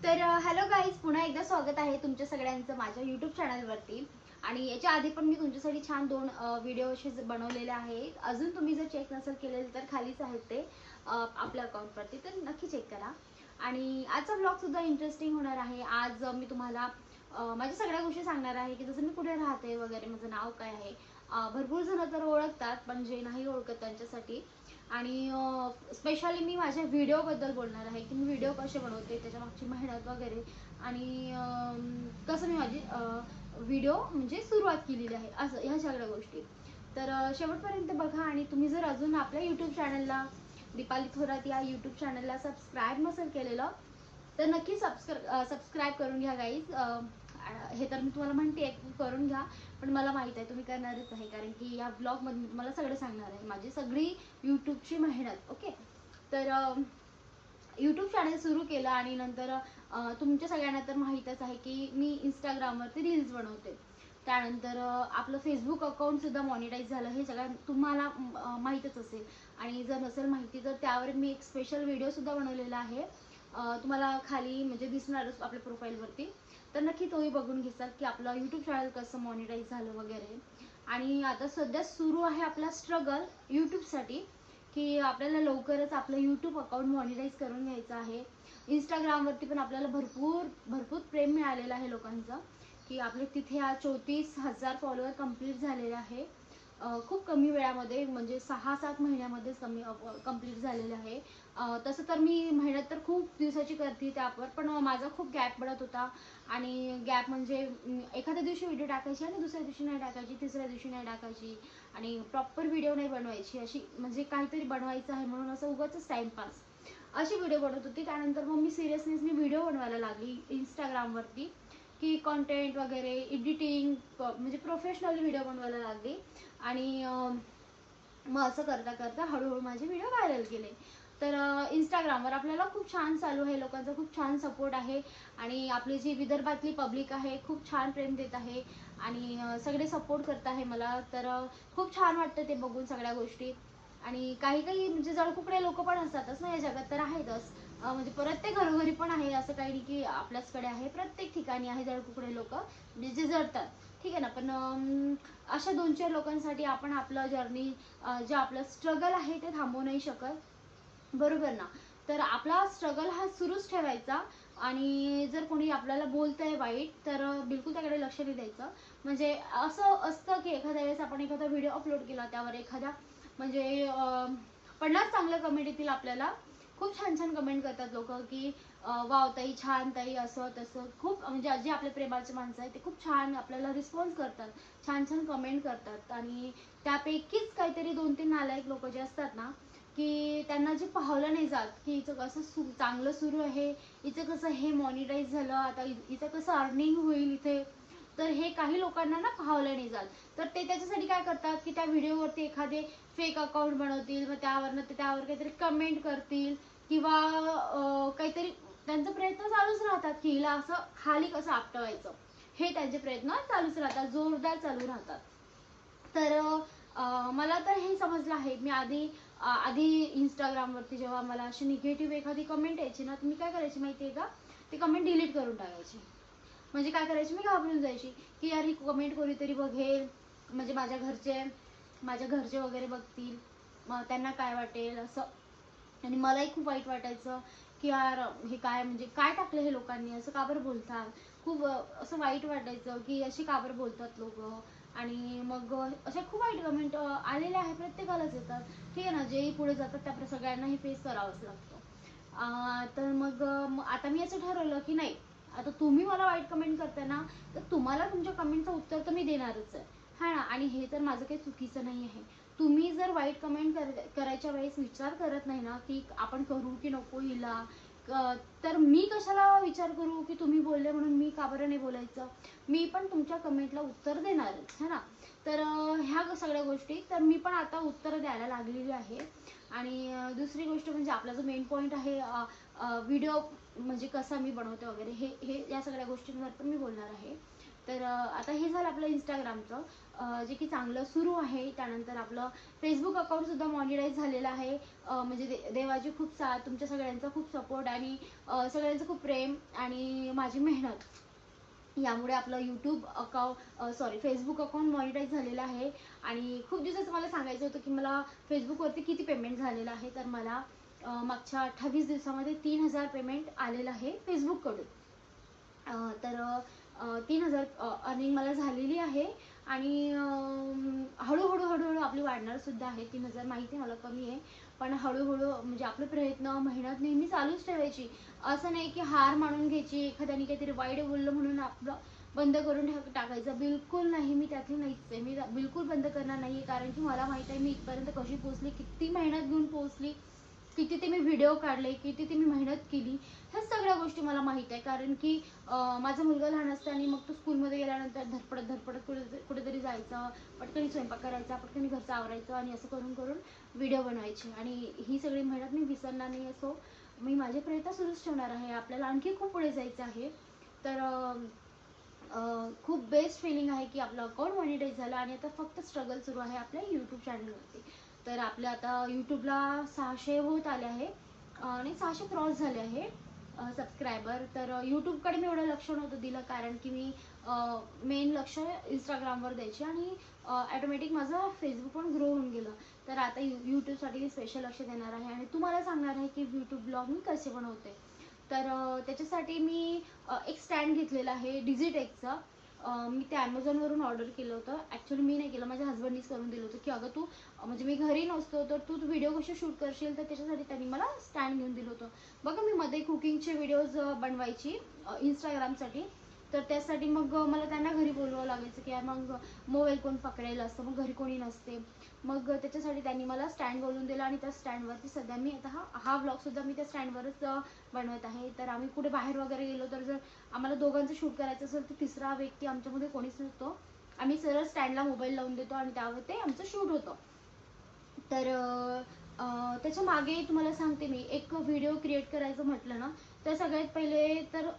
तर hello guys, पुन्हा एकदा स्वागत आहे तुमच्या सगळ्यांचं माझ्या यूट्यूब चॅनलवरती. आणि याच्या आधी पण मी तुमच्यासाठी छान दोन व्हिडिओ असे बनवलेले आहेत. अजून तुम्ही जर चेक नसेल केलेलं तर खालीच आहेत ते आपल्या अकाउंटवरती, तर नक्की चेक करा. आणि आजचा ब्लॉगसुद्धा इंटरेस्टिंग होणार आहे. आज मी तुम्हाला माझ्या सगळ्या गोष्टी सांगणार आहे की जसं मी कुठे राहते वगैरे, माझं नाव काय आहे. भरपूर जण तर ओळखतात, पण जे नाही ओळखत त्यांच्यासाठी. आणि स्पेशली मी माझ्या व्हिडिओबद्दल बोलणार आहे की मी व्हिडिओ कसे बनवते, त्याच्या मागची मेहनत वगैरे. आणि कसं मी माझी व्हिडिओ म्हणजे सुरुवात केलेली आहे, असं ह्या सगळ्या गोष्टी. तर शेवटपर्यंत बघा. आणि तुम्ही जर अजून आपल्या यूट्यूब चॅनलला, दीपाली थोरात या यूट्यूब चॅनलला सबस्क्राईब नसेल केलेलं तर नक्की सबस्क्राईब करून घ्या गाईज. हे तर मी तुम्हाला म्हणते करून घ्या, पण मला माहित आहे तुम्ही करणारच आहे, कारण की या ब्लॉगमध्ये मी तुम्हाला सगळं सांगणार आहे, माझी सगळी यूट्यूबची मेहनत. ओके. तर यूट्यूब चॅनल सुरू केलं आणि नंतर तुमच्या सगळ्यांना तर माहीतच आहे की मी इंस्टाग्रामवरती रील्स बनवते. त्यानंतर आपलं फेसबुक अकाउंटसुद्धा मॉनिटाईज झालं, हे सगळं तुम्हाला माहीतच असेल. आणि जर नसेल माहिती तर त्यावर मी एक स्पेशल व्हिडिओसुद्धा बनवलेला आहे, तुम्हाला खाली म्हणजे दिसणारच आपल्या प्रोफाईलवरती. तर नक्की तोही बघून घेसाल की आपलं यूट्यूब चॅनल कसं मॉनिटाईज झालं वगैरे. आणि आता सध्या सुरू आहे आपला स्ट्रगल यूट्यूबसाठी, की आपल्याला लवकरच आपलं यूट्यूब अकाउंट मॉनिटाईज करून घ्यायचं आहे. इंस्टाग्रामवरती पण आपल्याला भरपूर भरपूर प्रेम मिळालेलं आहे लोकांचं, की आपले तिथे 34,000 फॉलोअर कंप्लीट झालेले आहे. खूप कमी वेळामध्ये, म्हणजे 6-7 महिन्यामध्येच कंप्लीट झालेलं आहे. तसं तर मी मेहनत तर खूप दिवसाची करते त्यावर, पण माझा खूप गॅप पडत होता. आणि गॅप म्हणजे एखाद्या दिवशी व्हिडिओ टाकायची आणि दुसऱ्या दिवशी नाही टाकायची, तिसऱ्या दिवशी नाही टाकायची. आणि प्रॉपर व्हिडिओ नाही बनवायची, अशी म्हणजे काहीतरी बनवायचं आहे म्हणून असं उगाचच टाइमपास अशी व्हिडिओ बनवत होती. त्यानंतर मग मी सिरियसनेसली व्हिडिओ बनवायला लागली इंस्टाग्रामवरती, की कॉन्टेंट वगैरे एडिटिंग म्हणजे प्रोफेशनल व्हिडिओ बनवायला लागली. आणि मग असं करता करता हळूहळू माझे व्हिडिओ व्हायरल केले. तर इंस्टाग्रामवर आपल्याला खूप छान चालू आहे, लोकांचा खूप छान सपोर्ट आहे. आणि आपली जी विदर्भातली पब्लिक आहे खूप छान प्रेम देत आहे. आणि सगळे सपोर्ट करत आहे मला. तर खूप छान वाटतं ते बघून सगळ्या गोष्टी. आणि काही काही म्हणजे जळकुकडे लोक पण असतातच ना या जगात, तर आहेतच. म्हणजे प्रत्येक घरोघरी पण आहे, असं काही नाही की आपल्याचकडे आहे, प्रत्येक ठिकाणी आहे जळकुकडे लोक, म्हणजे जे जळतात. ठीक आहे ना. पण अशा 2-4 लोकांसाठी आपण आपलं जर्नी, जे आपलं स्ट्रगल आहे ते थांबवू नाही शकत, बरोबर ना. तर आपला स्ट्रगल हा सुरूच ठेवायचा. आणि जर कोणी आपल्याला बोलतंय वाईट तर बिलकुल त्याकडे लक्ष नाही द्यायचं. म्हणजे असं असतं की एखाद्या वेळेस आपण एखादा व्हिडिओ अपलोड केला, त्यावर एखाद्या म्हणजे 50 चांगल्या कमेंट येतील आपल्याला. खूप छान छान कमेंट करतात लोक, की वाव ताई, छान ताई, असं तसं. खूप म्हणजे जे आपल्या प्रेमाचे माणसं आहेत ते खूप छान आपल्याला रिस्पॉन्स करतात, छान छान कमेंट करतात. आणि त्यापैकीच काहीतरी 2-3 नालायक लोक जे असतात ना, की त्यांना जे पाहलं नाही जात की हिचं कसं चांगलं सुरू आहे, हिचं कसं हे मॉनिटाईज झालं, आता हिचं कसं अर्निंग होईल इथे. तर हे काही लोकांना ना पाहलं नाही जात. तर ते त्याच्यासाठी काय करतात की त्या व्हिडिओवरती एखादे फेक अकाउंट बनवतील, मग त्यावर काहीतरी कमेंट करतील, किंवा काहीतरी त्यांचा प्रयत्न चालूच राहतात की हिला असं खाली कसं आपटवायचं, हे त्यांचे प्रयत्न चालूच राहतात, जोरदार चालू राहतात. तर मला तर हे समजलं आहे. मी आधी इंस्टाग्रामवरती जेव्हा मला अशी निगेटिव्ह एखादी कमेंट यायची ना, तर मी काय करायची माहिती आहे का, ती कमेंट डिलीट करून टाकायची. म्हणजे काय करायची, मी घाबरून जायची की यार ही कमेंट कोणीतरी बघेल, म्हणजे माझ्या घरचे वगैरे बघतील, मग त्यांना काय वाटेल असं. आणि मलाही खूप वाईट वाटायचं की यार हे काय, म्हणजे काय टाकलं हे लोकांनी, असं का बरं बोलतात. खूप असं वाईट वाटायचं की असे का बरं बोलतात लोक. आणि मग अशा खूप वाईट कमेंट आलेल्या आहे, प्रत्येकालाच येतात. ठीक आहे ना, जेही पुढे जातात त्या सगळ्यांनाही फेस करावंच लागतं. तर मग आता मी असं ठरवलं की नाही, आता तुम्ही मला वाईट कमेंट करताय ना, तर तुम्हाला तुमच्या कमेंटचं उत्तर तर मी देणारच आहे, हा ना. आणि हे तर माझं काही चुकीचं नाही आहे. तुम्ही जर वाईट कमेंट करायच्या वेळेस विचार करत नाही ना की आपण करू की नको हिला, तर मी कशाला विचार करू की तुम्ही बोलले म्हणून मी का बरं नाही बोलायचं. मी पण तुमच्या कमेंटला उत्तर देणारच, है ना. तर ह्या सगळ्या गोष्टी तर मी पण आता उत्तर द्यायला लागलेली आहे. आणि दुसरी गोष्ट म्हणजे आपला जो मेन पॉईंट आहे, व्हिडिओ म्हणजे कसा मी बनवते वगैरे, हे हे या सगळ्या गोष्टींवर पण मी बोलणार आहे. तर आता हे झालं आपलं इंस्टाग्रामचं, जे की चांगलं सुरू आहे. त्यानंतर आपलं फेसबुक अकाउंटसुद्धा मॉनिटाईज झालेलं आहे. म्हणजे देवाची खूप साथ, तुमच्या सगळ्यांचा खूप सपोर्ट आणि सगळ्यांचं खूप प्रेम आणि माझी मेहनत यामुळे आपलं फेसबुक अकाउंट मॉनिटाईज झालेलं आहे. आणि खूप दिवसाचं मला सांगायचं होतं की मला फेसबुकवरती किती पेमेंट झालेलं आहे. तर मला मागच्या 28 दिवसामध्ये 3000 पेमेंट आलेलं आहे फेसबुककडून. तर 3000 अर्निंग मला झालेली आहे. आणि हळूहळू आपली वाढणार सुद्धा आहे. 3000 माहिती आहे मला कमी आहे, पण हळूहळू म्हणजे आपले प्रयत्न मेहनत नेहमी चालूच ठेवायची. असं नाही की हार मानून घ्यायची, एखाद्याने काहीतरी वाईट बोललं म्हणून आपलं बंद करून टाकायचं. बिलकुल नाही, मी त्यातली नाहीच आहे. मी बिलकुल बंद करणार नाही, कारण की मला माहिती आहे मी इथपर्यंत कशी पोहोचली, किती मेहनत घेऊन पोहोचली, किती ते मी व्हिडिओ काढले, किती ते मी मेहनत केली. ह्या सगळ्या गोष्टी मला माहीत आहे. कारण की माझा मुलगा लहान असताना मग तो स्कूलमध्ये गेल्यानंतर धडपडत कुठेतरी जायचं, पटकन स्वयंपाक करायचा, पटकन घरचं आवरायचं आणि असं करून करून व्हिडिओ बनवायचे. आणि ही सगळी मेहनत मी विसरणार नाही. असो मी माझे प्रयत्न सुरूच ठेवणार आहे. आपल्याला आणखी खूप पुढे जायचं आहे. तर खूप बेस्ट फिलिंग आहे की आपलं अकाउंट मॉनिटाईज झालं आणि आता फक्त स्ट्रगल सुरू आहे आपल्या यूट्यूब चॅनलवरती. तर आपल्या आता यूट्यूबला 600 होत आले आहे आणि 600 क्रॉस झाले आहे सबस्क्रायबर. तर यूट्यूबकडे मी एवढं लक्ष नव्हतं दिलं, कारण की मी मेन लक्ष इंस्टाग्रामवर द्यायचे आणि ॲटोमॅटिक माझं फेसबुक पण ग्रो होऊन गेलं. तर आता यूट्यूबसाठी मी स्पेशल लक्ष देणार आहे आणि तुम्हाला सांगणार आहे की यूट्यूब ब्लॉग मी कसे बनवते. तर त्याच्यासाठी मी एक स्टँड घेतलेला आहे डिजिटेकचा. मी ते ॲमेझॉनवरून ऑर्डर केलं होतं. ॲक्च्युली मी नाही केलं, माझ्या हस्बंडनीच करून दिलं होतं की अगं तू म्हणजे मी घरी नसतो तर तू व्हिडिओ कसे शूट करशील, तर त्याच्यासाठी त्यांनी मला स्टँड घेऊन दिलं होतं. बघा मी मध्ये कुकिंगचे व्हिडिओज बनवायची इंस्टाग्रामसाठी. तर त्यासाठी मग मला त्यांना घरी बोलवावं लागायचं की मग मोबाईल कोण पकडायला असतं, मग घरी कोणी नसते. मग त्याच्यासाठी त्यांनी मला स्टँड बोलवून दिलं आणि त्या स्टँडवरती सध्या मी आता हा व्लॉगसुद्धा मी त्या स्टँडवरच बनवत आहे. तर आम्ही कुठे बाहेर वगैरे गेलो तर जर आम्हाला दोघांचं शूट करायचं असेल तर तिसरा व्यक्ती आमच्यामध्ये कोणीच नसतो. आम्ही सरळ स्टँडला मोबाईल लावून देतो आणि त्यावर ते आमचं शूट होतं. तर त्याच्या मागे तुम्हाला सांगते मी, एक व्हिडिओ क्रिएट करायचं म्हटलं ना तर सगळ्यात पहिले तर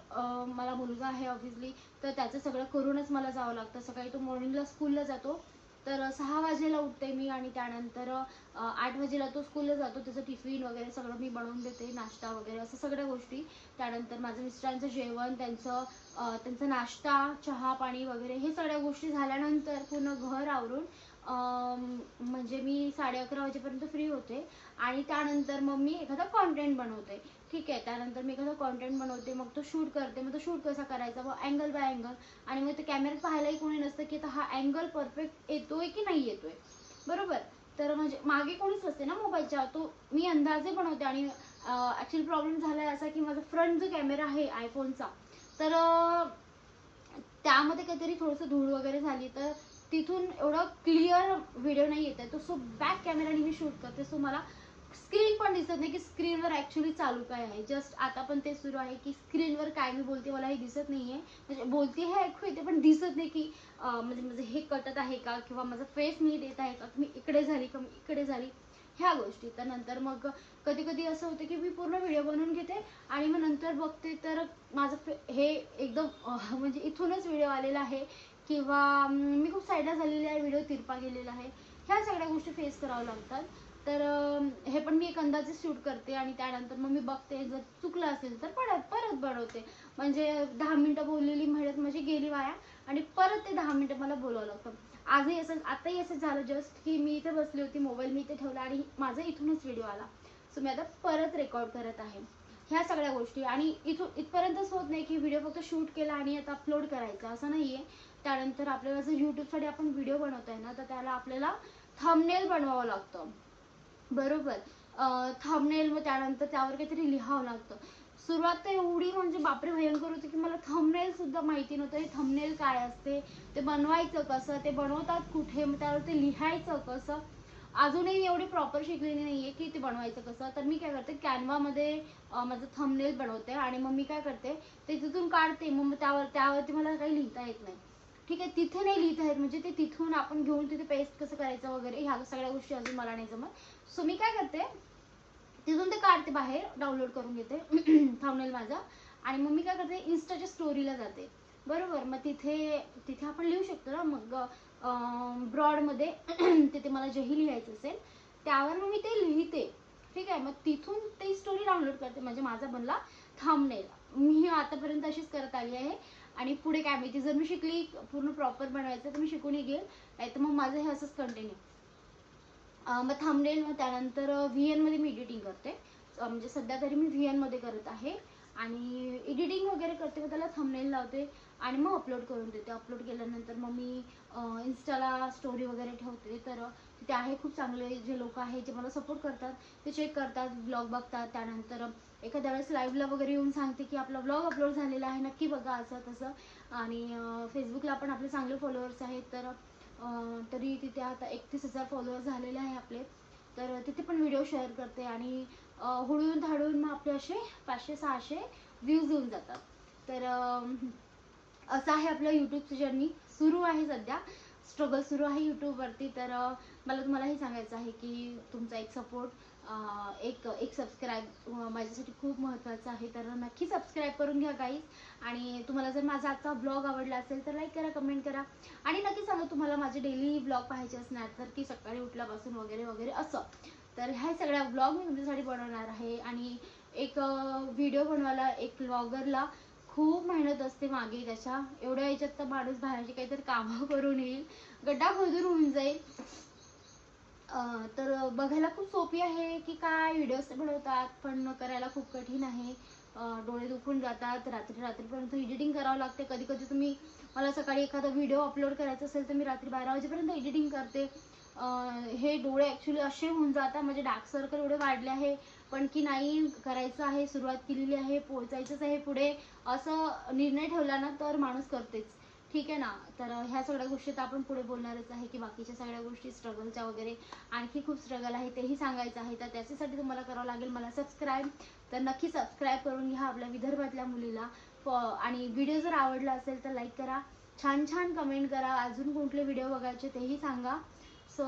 मला मुलगा आहे ऑब्व्हियसली, तर त्याचं सगळं करूनच मला जावं लागतं. सकाळी तो मॉर्निंगला स्कूलला जातो, तर 6 वाजेला उठते मी आणि त्यानंतर 8 वाजेला तो स्कूलला जातो. त्याचं टिफिन वगैरे सगळं मी बनवून देते, नाश्ता वगैरे असं सगळ्या गोष्टी. त्यानंतर माझं मिस्टरांचं जेवण, त्यांचा नाश्ता, चहा पाणी वगैरे हे सगळ्या गोष्टी झाल्यानंतर पूर्ण घर आवरून म्हणजे मी 11:30 वाजेपर्यंत फ्री होते. आणि त्यानंतर मग मी एखादा कॉन्टेंट बनवते. ठीक आहे, त्यानंतर मी एखादा कॉन्टेंट बनवते, मग तो शूट करते. मग तो शूट कसा करायचा, मग अँगल बाय अँगल. आणि मग ते कॅमेऱ्यात पाहायलाही कोणी नसतं की आता हा अँगल परफेक्ट येतोय की नाही येतोय, बरोबर. तर म्हणजे मागे कोणीच नसते ना मोबाईलच्या, तो मी अंदाजे बनवते. आणि ॲक्च्युली प्रॉब्लेम झाला आहे असा की माझा फ्रंट जो कॅमेरा आहे आयफोनचा, तर त्यामध्ये काहीतरी थोडंसं धूळ वगैरे झाली, तर तिथून एवढं क्लिअर व्हिडिओ नाही येत आहे. तो सो बॅक कॅमेराने मी शूट करते, सो मला स्क्रीन पण दिसत नाही की स्क्रीनवर ॲक्च्युली चालू काय आहे. जस्ट आता पण ते सुरू आहे की स्क्रीनवर काय मी बोलते मला हे दिसत नाही आहे. म्हणजे बोलते हे ऐकू येते पण दिसत नाही की म्हणजे माझं हे कटत आहे का, किंवा माझा फेस नीट येत आहे का, मी इकडे झाली का, मी इकडे झाली, ह्या गोष्टी. तर नंतर मग कधी कधी असं होतं की मी पूर्ण व्हिडिओ बनवून घेते आणि मग नंतर बघते तर माझं हे एकदम म्हणजे इथूनच व्हिडिओ आलेला आहे, किंवा मी खूप साईडला झालेली आहे, व्हिडिओ तिरपा गेलेला आहे. ह्या सगळ्या गोष्टी फेस कराव्या लागतात. तर हे पण मी एक अंदाजे शूट करते आणि त्यानंतर मग मी बघते, जर चुकलं असेल तर परत बनवते. म्हणजे 10 मिनिटं बोललेली मेहनत माझी गेली वाया आणि परत ते 10 मिनिटं मला बोलावं लागतं. आताही असं झालं जस्ट की मी इथे बसली होती, मोबाईल मी इथे ठेवला आणि माझा इथूनच व्हिडिओ आला. सो मी आता परत रेकॉर्ड करत आहे ह्या सगळ्या गोष्टी. आणि इथपर्यंतच होत नाही की व्हिडिओ फक्त शूट केला आणि आता अपलोड करायचा, असं नाही आहे. त्यानंतर आपल्याला जर यूट्यूबसाठी आपण व्हिडिओ बनवतोय ना, तर त्याला आपल्याला थंबनेल बनवावं लागतं, बरोबर. थंबनेल, मग त्यानंतर त्यावर काहीतरी लिहावं लागतं. सुरुवात तर एवढी म्हणजे बापरे भयंकर होती की मला थंबनेल सुद्धा माहिती नव्हतं. हे थंबनेल काय असते, ते बनवायचं कसं, ते बनवतात कुठे, मग त्यावर ते लिहायचं कसं, अजूनही एवढी प्रॉपर शिकलेली नाहीये की ते बनवायचं कसं. तर मी काय करते, कॅनवामध्ये माझं थंबनेल बनवते आणि मग मी काय करते, ते तिथून काढते. मग त्यावरती मला काही लिहिता येत नाही, ठीक आहे, तिथे नाही लिहिता येत, म्हणजे ते तिथून आपण घेऊन तिथे पेस्ट कसं करायचं वगैरे ह्या सगळ्या गोष्टी अजून मला नाही जमत. सो मी काय करते, तिथून ते काढते बाहेर, डाउनलोड करून घेते थंबनेल माझा. आणि मग मी काय करते, इन्स्टाच्या स्टोरीला जाते. बरोबर. मग तिथे तिथे आपण लिहू शकतो ना, मग ब्रॉडमध्ये तिथे मला जेही लिहायचं असेल त्यावर मग मी ते लिहिते. ठीक आहे. मग तिथून ते स्टोरी डाउनलोड करते, म्हणजे माझा बनला थंबनेल. मी आतापर्यंत अशीच करत आली आहे. आणि पुढे काय माहिती, जर मी शिकली पूर्ण प्रॉपर बनवायचं तर मी शिकूनही घेईल, नाही तर मग माझं हे असंच कंटिन्यू. मग थंबनेल, मग त्यानंतर VN मध्ये मी एडिटिंग करते. म्हणजे सध्या तरी मी VN मध्ये करत आहे. आणि एडिटिंग वगैरे करते, मग त्याला थंबनेल लावते आणि मग अपलोड करून देते. अपलोड केल्यानंतर मग मी इन्स्टाला स्टोरी वगैरे ठेवते. तर तिथे आहे खूप चांगले जे लोक आहेत जे मला सपोर्ट करतात, ते चेक करतात, ब्लॉग बघतात. त्यानंतर एखाद्या वेळेस लाईव्हला वगैरे येऊन सांगते की आपला ब्लॉग अपलोड झालेला आहे, नक्की बघा, असं तसं. आणि फेसबुकला पण आपले चांगले फॉलोअर्स आहेत. तर तरी तिथे आता 31,000 फॉलोअर्स झालेले आहे आपले. तर तिथे पण व्हिडिओ शेअर करते आणि हुडून धाडून मग आपले असे 500-600 व्ह्यूज येऊन जातात. तर असं आहे आपलं यूट्यूबचं जर्नी. सुरू आहे सध्या, स्ट्रगल सुरू आहे यूट्यूबवरती. तर मला तुम्हाला हे सांगायचं आहे की तुमचा एक सपोर्ट, एक सबस्क्राईब माझ्यासाठी खूप महत्त्वाचं आहे. तर नक्की सबस्क्राईब करून घ्या गाईज. आणि तुम्हाला जर माझा आजचा ब्लॉग आवडला असेल तर लाईक करा, कमेंट करा. आणि नक्की सांगा तुम्हाला माझे डेली ब्लॉग पाहायचे असणार तर, की सकाळी उठल्यापासून वगैरे वगैरे असं. तर ह्या सगळ्या ब्लॉग मी तुमच्यासाठी बनवणार आहे. आणि एक व्हिडिओ बनवायला एक ब्लॉगरला खूप मेहनत असते मागे त्याच्या. एवढ्या याच्यात तर माणूस बाहेरची काहीतरी कामं करून येईल, गड्डा खोदून होऊन जाईल. तर बघायला खूप सोपी आहे की काय व्हिडिओज बनवतात, पण करायला खूप कठीण आहे. डोळे दुखून जातात, रात्रीपर्यंत एडिटिंग करावं लागते. कधी कधी तुम्ही मला सकाळी एखादा व्हिडिओ अपलोड करायचा असेल तर मी रात्री 12 वाजेपर्यंत एडिटिंग करते. हे डोळे ॲक्च्युली असे होऊन जातात, म्हणजे डार्क सर्कल एवढे वाढले आहे, पण की नाही, करायचं आहे, सुरुवात केलेली आहे, पोहोचायचंच आहे पुढे, असं निर्णय ठेवला ना तर माणूस करतेच. ठीक आहे ना. तर ह्या सगळ्या गोष्टी तर आपण पुढे बोलणारच आहे, की बाकीच्या सगळ्या गोष्टी स्ट्रगलच्या वगैरे आणखी खूप स्ट्रगल आहे तेही सांगायचं आहे. तर त्याच्यासाठी तुम्हाला करावं लागेल मला सबस्क्राईब. तर नक्की सबस्क्राईब करून घ्या आपल्या विदर्भातल्या मुलीला. आणि व्हिडिओ जर आवडला असेल तर लाईक करा, छान छान कमेंट करा, अजून कुठले व्हिडिओ बघायचे तेही सांगा. सो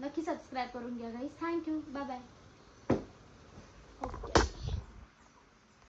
नक्की सबस्क्राईब करून घ्या गाईज. Thank you, bye bye.